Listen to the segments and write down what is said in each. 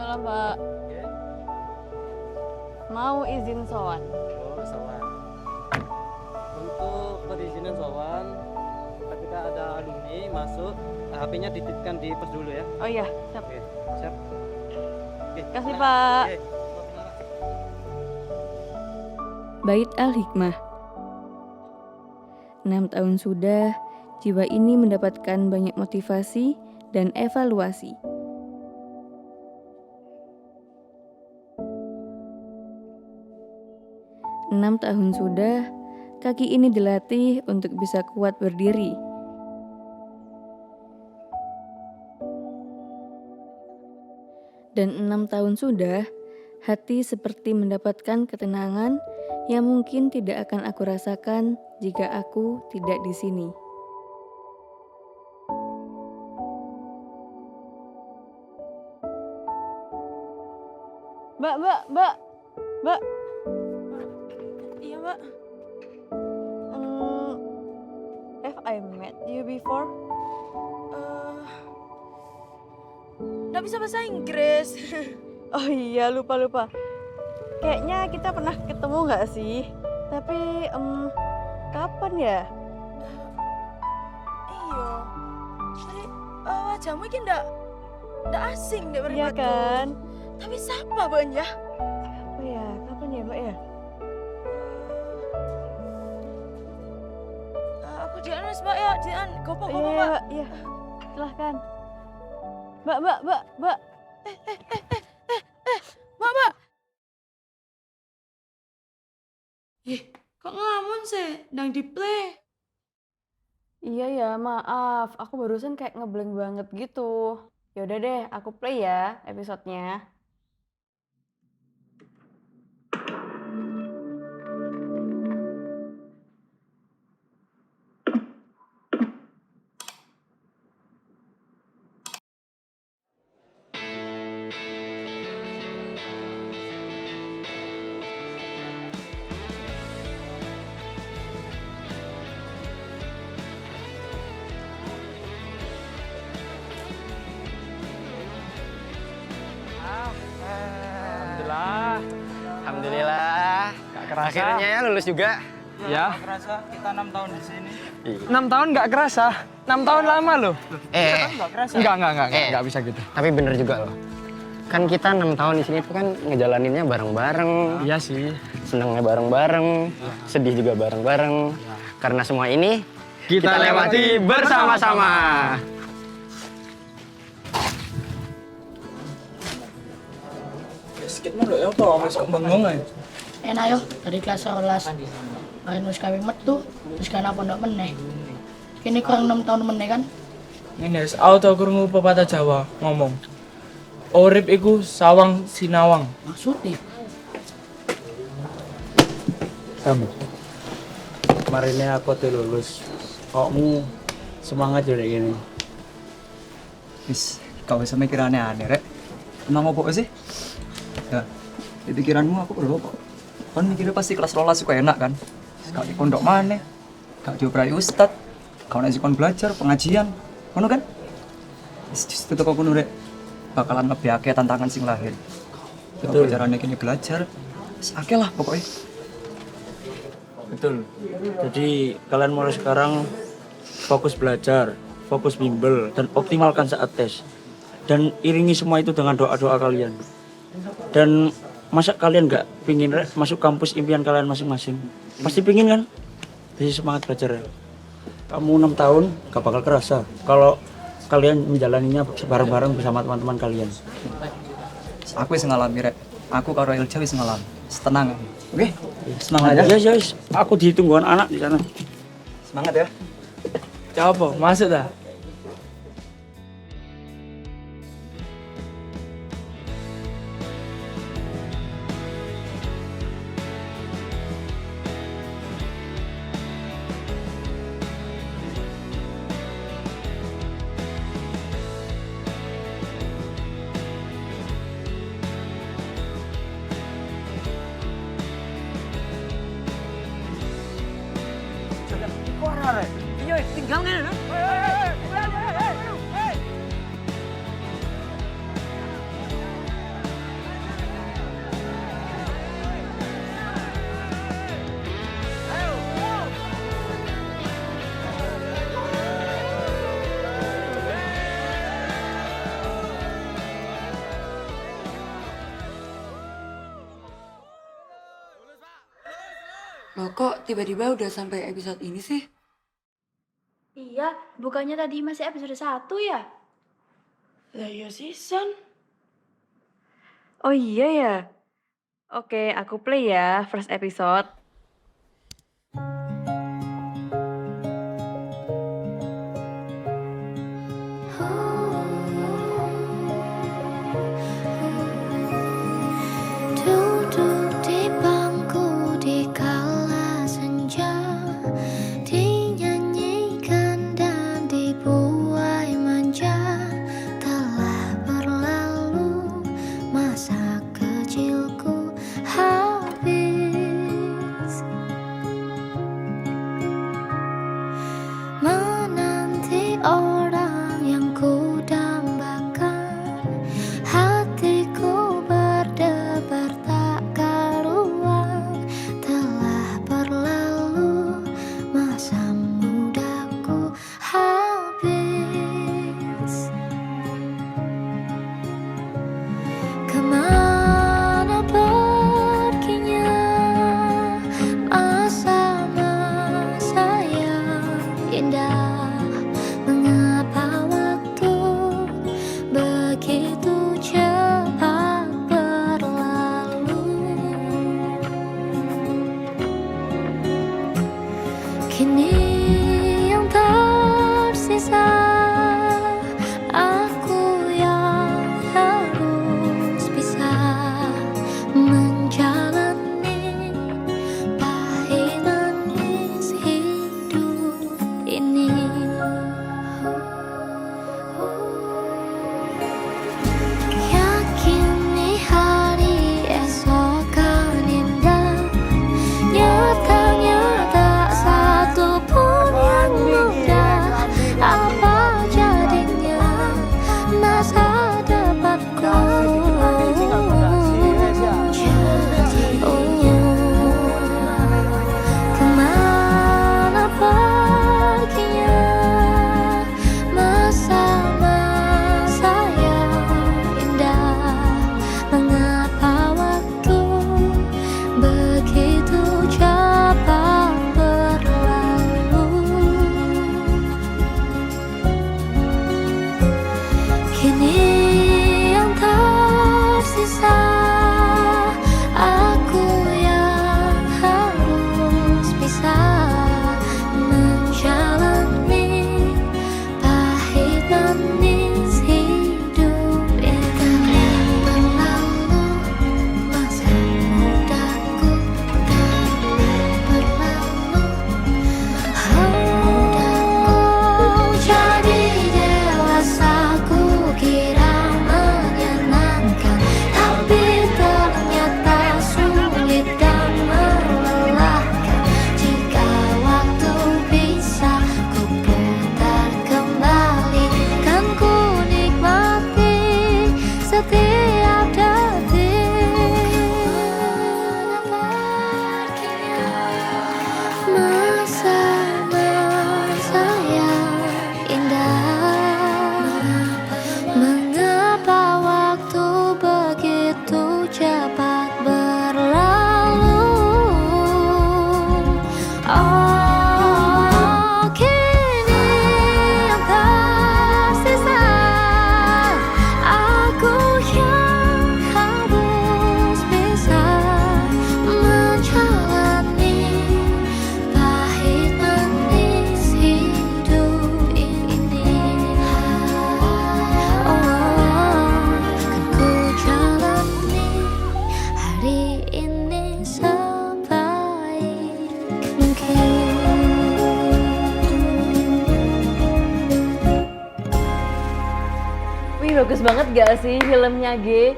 Waalaikumsalam, Pak. Oke. Mau izin sowan. Oh, sowan. Untuk perizinan sowan, ketika ada alumni masuk, HP-nya dititipkan di pos dulu ya. Oh iya, siap. Oke, siap. Oke. Kasih, nah, Pak. Oke. Bait Al-Hikmah. 6 tahun sudah, jiwa ini mendapatkan banyak motivasi dan evaluasi. Enam tahun sudah, kaki ini dilatih untuk bisa kuat berdiri. Dan 6 tahun sudah, hati seperti mendapatkan ketenangan yang mungkin tidak akan aku rasakan jika aku tidak di sini. Mbak. Iya, Mbak. Have I met you before? Nggak bisa bahasa Inggris. Oh iya, lupa. Kayaknya kita pernah ketemu nggak sih? Tapi kapan ya? Iya. Tapi wajahmu ini nggak asing deh Iya kan? Tapi siapa Bang ya? Oh ya, kapan ya Mbak ya? Aku jangan mas Mbak ya, jangan gopo Iya, Mbak. iya. Silahkan. Mbak. Mbak. Kok ngelamun sih? Dang di play. Iya ya, maaf. Aku barusan kayak ngeblank banget gitu. Ya udah deh, aku play ya episodenya. Alhamdulillah. Gak kerasa. Akhirnya ya lulus juga. Ya. Gak kerasa kita 6 tahun di sini. 6 tahun nggak kerasa. 6 tahun lama loh. Gak kerasa. Enggak bisa gitu. Tapi bener juga loh. Kan kita 6 tahun di sini tuh kan ngejalaninnya bareng-bareng. Iya sih. Senangnya bareng-bareng, sedih juga bareng-bareng. Karena semua ini Kita lewati bersama-sama. Sedikit mah ya kok masuk bengong aja. Enak yo, dari kelas 11. Lain wis kawin metu, terus kana pondok meneh. Kini kurang 6 tahun meneh kan? Ini wis auto krungu pepatah Jawa ngomong. Urip iku sawang sinawang. Maksudnya, Sam. Kemarinnya aku tuh lulus. Kokmu semangat jadi gini. Wis, kau bisa mikir aneh-aneh, Rek. Emang apa sih? Ya, di pikiranmu aku perlu kok. Kan mikirnya pasti kelas rolas suka enak kan? Kau di pondok mana? Kau dioprai ustad. Kau nasi kon belajar, pengajian. Kono kan? Wis itu kok kono, Rek. Bakalan lebih akeh tantangan sing lahir. Betul. Caranya kini belajar. Wis akeh lah pokoknya. Betul. Jadi kalian mulai sekarang fokus belajar, fokus bimbel, dan optimalkan saat tes. Dan iringi semua itu dengan doa-doa kalian. Dan masa kalian nggak pingin masuk kampus impian kalian masing-masing? Pasti pingin kan? Jadi semangat belajar ya. Kamu 6 tahun gak bakal kerasa kalau kalian menjalaninya bareng-bareng bersama teman-teman kalian. Aku wis ngalami, Rek. Aku karo Ilja wis ngalami. Tenang. Oke? Semangat ya. Ya, yes. Aku ditungguan anak di sana. Semangat ya. Coba, masuk dah. Loh kok tiba-tiba udah sampai episode ini sih? Iya, bukannya tadi masih episode 1 ya? Lah iya season. Oh iya ya? Oke, aku play ya first episode. Duduk di bangku di kala senja, dinyanyikan dan dibuai manja. Telah berlalu masa kecilku habis menanti orang yang ku dambakan. Hatiku berdebar tak karuan. Telah berlalu masa mudaku habis. Kemana perginya masa-masa yang indah? Mengapa waktu begitu cepat berlalu? Kini yang tersisa aku yang harus bisa menjalani pahit manis hidup ini. Yakini hari esok kan indah. Nyatanya tak satu pun yang mudah. Apa jadinya masa depanku? Kemana perginya masa-masa yang indah? Mengapa waktu begitu cepat berlalu? Kini yang tersisa aku yang harus bisa menjalani pahit manis hidup ini. Berlalu masa mudaku, berlalu mudaku. Jadi dewasa ku kira menyenangkan, tapi ternyata sulit dan melelahkan. Jika waktu bisa ku putar kembali, kan ku nikmati setiap detik. Masa-masa yang indah. Mengapa waktu begitu cepat berlalu? Oh, kini yang tersisa aku yang harus bisa menjalani pahit manis hidup ini. Kan ku jalani hari ini sebaik mungkin. Wih, bagus banget gak sih filmnya, G?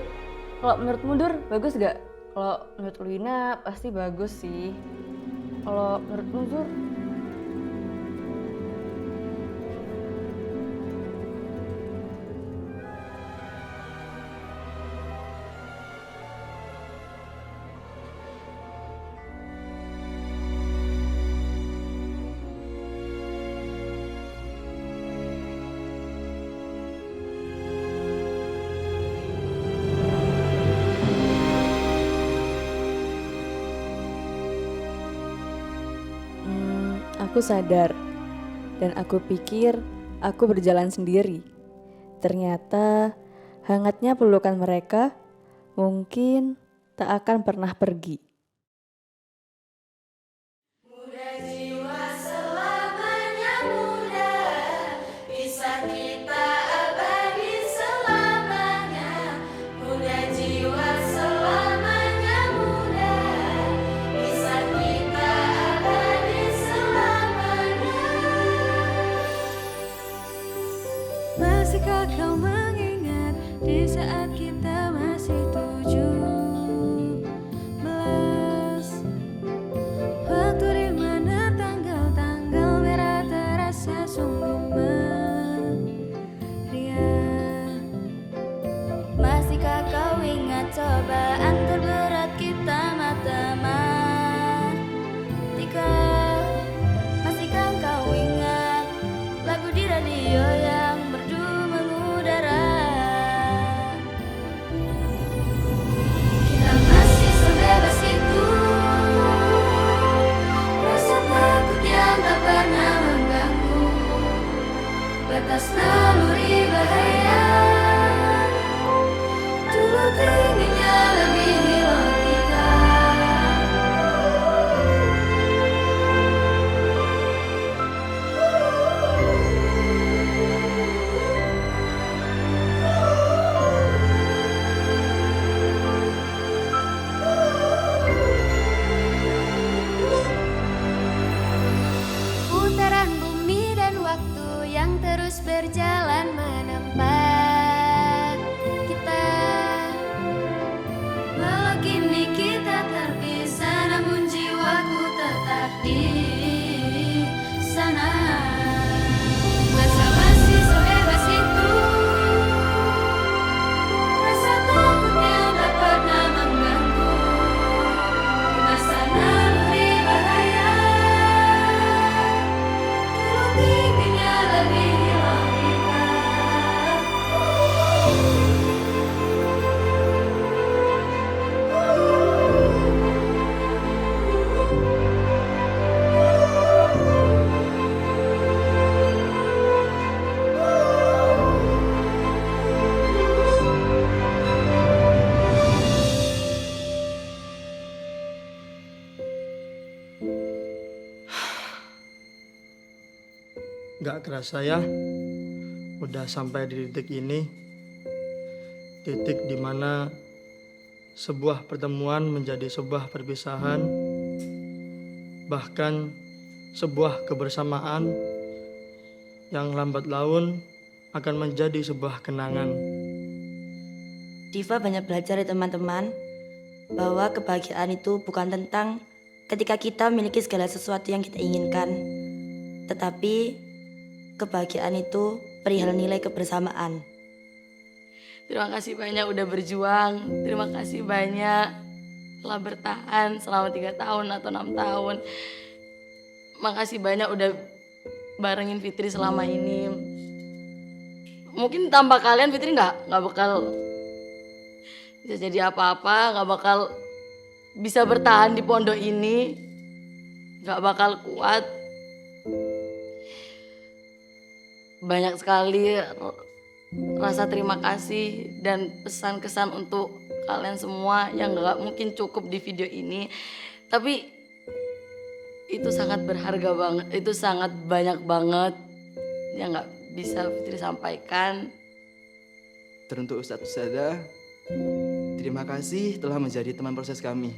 Kalau menurutmu, Dur, bagus gak? Kalau menurut Lina pasti bagus sih. Kalau menurutmu, Dur? aku sadar dan aku pikir aku berjalan sendiri. Ternyata hangatnya pelukan mereka mungkin tak akan pernah pergi. Masihkah kau mengingat di saat kita masih 17? Waktu di mana tanggal-tanggal merah terasa sungguh meriah. Masihkah kau ingat cobaan terberat kita matematika? Masihkah kau ingat lagu di radio yang merdu mengudara? Kita masih sebebas itu, rasa takut yang tak pernah mengganggu, batas naluri bahaya. Dulu tingginya lebih logika. Putaran bumi dan waktu yang terus berjalan menempat kita. Walau kini kita terpisah, namun jiwaku tetap di sana. Masa masih sebebas itu, rasa takut yang tak pernah mengganggu, di masa naluri bahaya. Dulu tingginya lebih logika. Gak kerasa ya, udah sampai di titik ini. Titik dimana sebuah pertemuan menjadi sebuah perpisahan, bahkan sebuah kebersamaan yang lambat laun akan menjadi sebuah kenangan. Diva banyak belajar dari teman-teman bahwa kebahagiaan itu bukan tentang ketika kita memiliki segala sesuatu yang kita inginkan, tetapi kebahagiaan itu perihal nilai kebersamaan. Terima kasih banyak udah berjuang. Terima kasih banyak telah bertahan selama 3 tahun atau 6 tahun. Makasih banyak udah barengin Fitri selama ini. Mungkin tanpa kalian Fitri nggak bakal bisa jadi apa-apa, nggak bakal bisa bertahan di pondok ini, nggak bakal kuat. Banyak sekali rasa terima kasih dan pesan kesan untuk kalian semua yang gak mungkin cukup di video ini. Tapi itu sangat berharga banget, itu sangat banyak banget yang gak bisa Fitri sampaikan. Teruntuk Ustadz Ustadzah, terima kasih telah menjadi teman proses kami.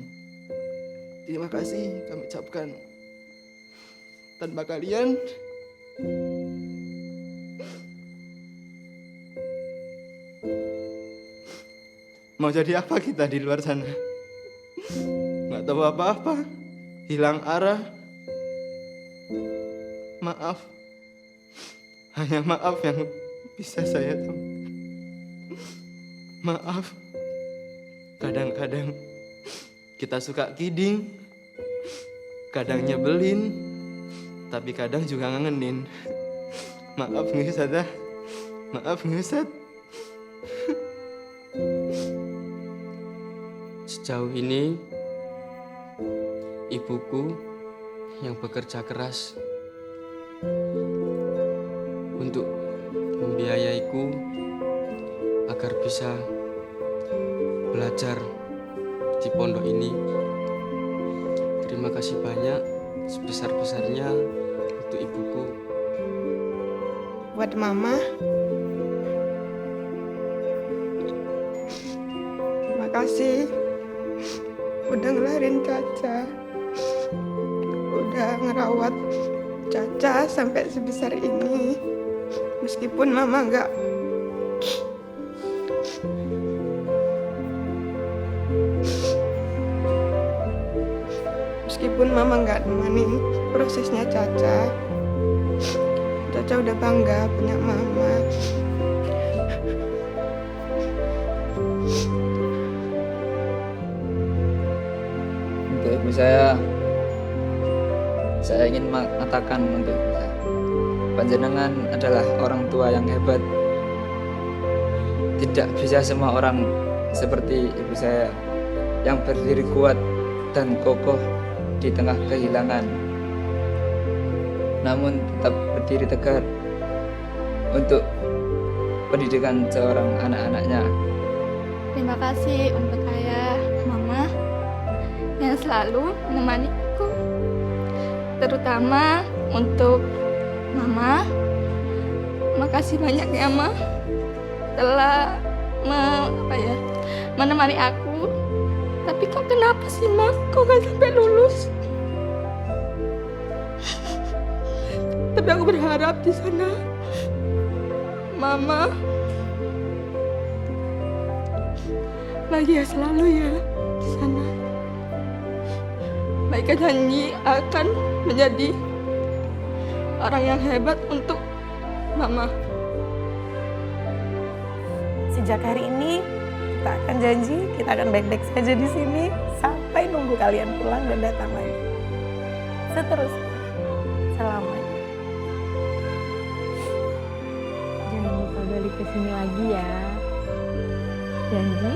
Terima kasih kami ucapkan. Tanpa kalian, mau jadi apa kita di luar sana? Nggak tahu apa-apa, hilang arah. Maaf, hanya maaf yang bisa saya tahu. Maaf, kadang-kadang kita suka kidding, kadang nyebelin, tapi kadang juga ngangenin. Maaf nih Ustadzah, maaf nih Ustadz. Sejauh ini, ibuku yang bekerja keras untuk membiayaiku agar bisa belajar di pondok ini. Terima kasih banyak sebesar-besarnya untuk ibuku. Buat mama, terima kasih udah ngelahirin Caca, udah ngerawat Caca sampai sebesar ini. Meskipun mama nggak nemanin prosesnya Caca udah bangga punya mama. Untuk ibu saya ingin mengatakan untuk ibu saya, panjenengan adalah orang tua yang hebat. Tidak bisa semua orang seperti ibu saya yang berdiri kuat dan kokoh di tengah kehilangan, namun tetap berdiri tegar untuk pendidikan seorang anak-anaknya. Terima kasih untuk ayah, mama yang selalu menemaniku. Terutama untuk mama, makasih banyak ya ma, telah menemani aku. Tapi kok kenapa sih ma, kok gak sampai lulus? Tapi aku berharap di sana mama bahagia selalu ya di sana. Baiknya janji akan menjadi orang yang hebat untuk mama. Sejak hari ini kita akan janji kita akan baik-baik saja di sini sampai nunggu kalian pulang dan datang lagi. Seterusnya selamanya. Jangan lupa balik ke sini lagi ya. Janji?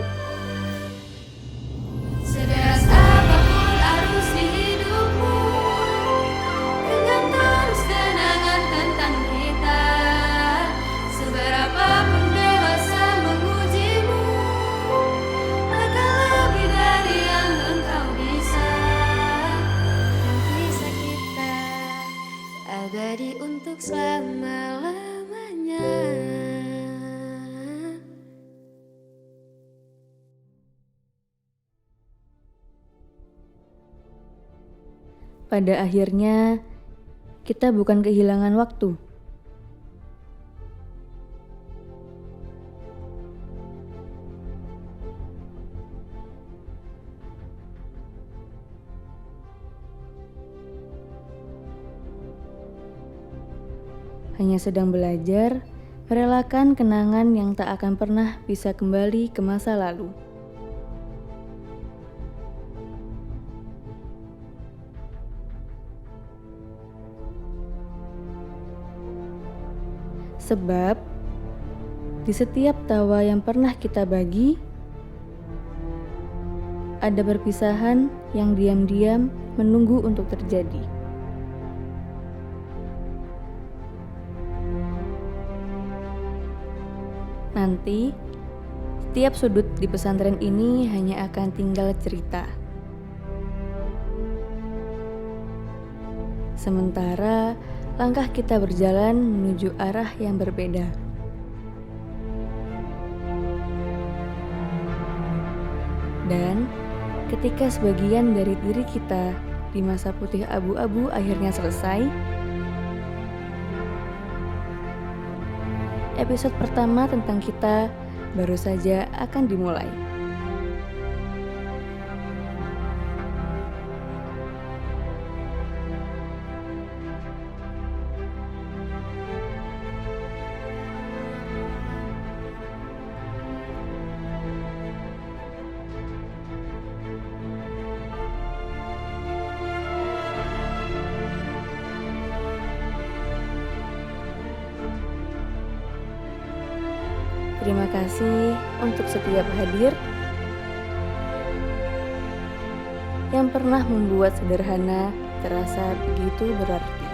Sederas apapun arus di hidupmu, genggam terus kenangan tentang kita. Seberapapun dewasa mengujimu, akan lebih dari yang engkau bisa. Dan kisah kita abadi untuk selama-lamanya. Pada akhirnya, kita bukan kehilangan waktu. Hanya sedang belajar, merelakan kenangan yang tak akan pernah bisa kembali ke masa lalu. Sebab, di setiap tawa yang pernah kita bagi, ada perpisahan yang diam-diam menunggu untuk terjadi. Nanti, setiap sudut di pesantren ini hanya akan tinggal cerita. Sementara langkah kita berjalan menuju arah yang berbeda. Dan ketika sebagian dari diri kita di masa putih abu-abu akhirnya selesai, episode pertama tentang kita baru saja akan dimulai. Terima kasih untuk setiap hadir yang pernah membuat sederhana terasa begitu berarti.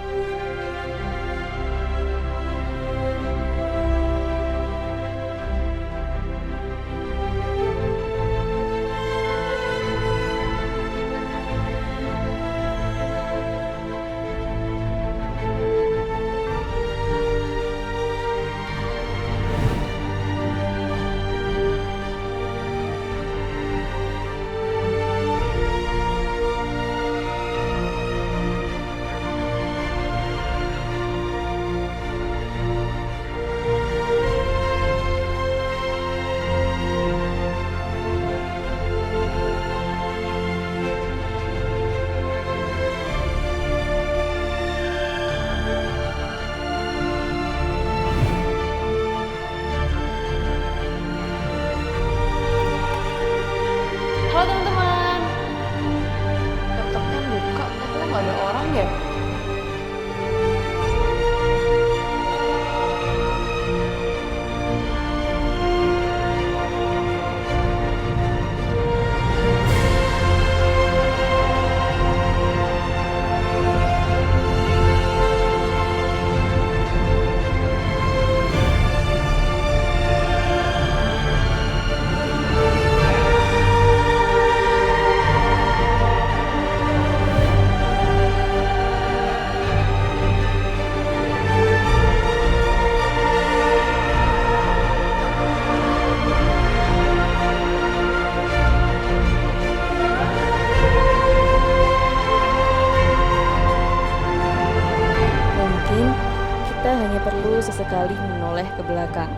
sesekali menoleh ke belakang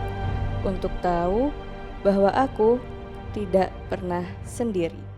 untuk tahu bahwa aku tidak pernah sendiri.